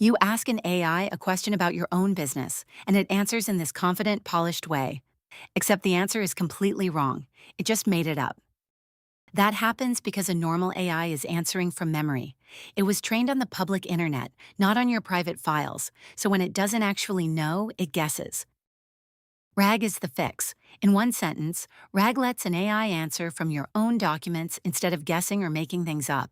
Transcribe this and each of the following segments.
You ask an AI a question about your own business, and it answers in this confident, polished way. Except the answer is completely wrong. It just made it up. That happens because a normal AI is answering from memory. It was trained on the public internet, not on your private files, so when it doesn't actually know, it guesses. RAG is the fix. In one sentence, RAG lets an AI answer from your own documents instead of guessing or making things up.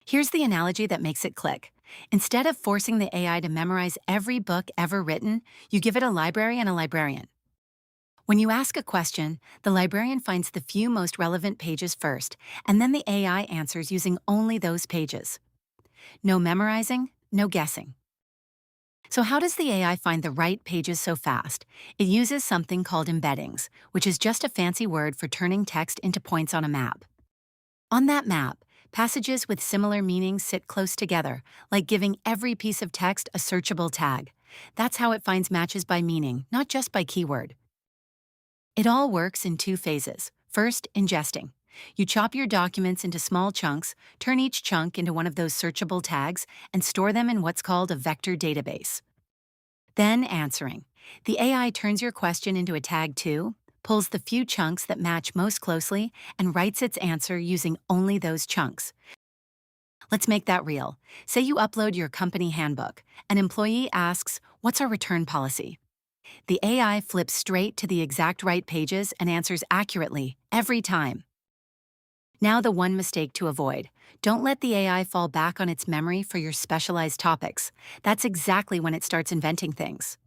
Here's the analogy that makes it click. Instead of forcing the AI to memorize every book ever written, you give it a library and a librarian. When you ask a question, the librarian finds the few most relevant pages first, and then the AI answers using only those pages. No memorizing, no guessing. So how does the AI find the right pages so fast? It uses something called embeddings, which is just a fancy word for turning text into points on a map. On that map, passages with similar meanings sit close together, like giving every piece of text a searchable tag. That's how it finds matches by meaning, not just by keyword. It all works in two phases. First, ingesting. You chop your documents into small chunks, turn each chunk into one of those searchable tags, and store them in what's called a vector database. Then answering. The AI turns your question into a tag too, pulls the few chunks that match most closely, and writes its answer using only those chunks. Let's make that real. Say you upload your company handbook. An employee asks, "What's our return policy?" The AI flips straight to the exact right pages and answers accurately, every time. Now the one mistake to avoid. Don't let the AI fall back on its memory for your specialized topics. That's exactly when it starts inventing things.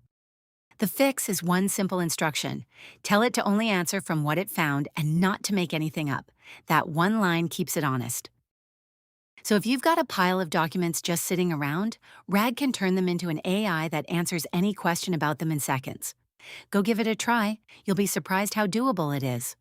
The fix is one simple instruction. Tell it to only answer from what it found and not to make anything up. That one line keeps it honest. So if you've got a pile of documents just sitting around, RAG can turn them into an AI that answers any question about them in seconds. Go give it a try. You'll be surprised how doable it is.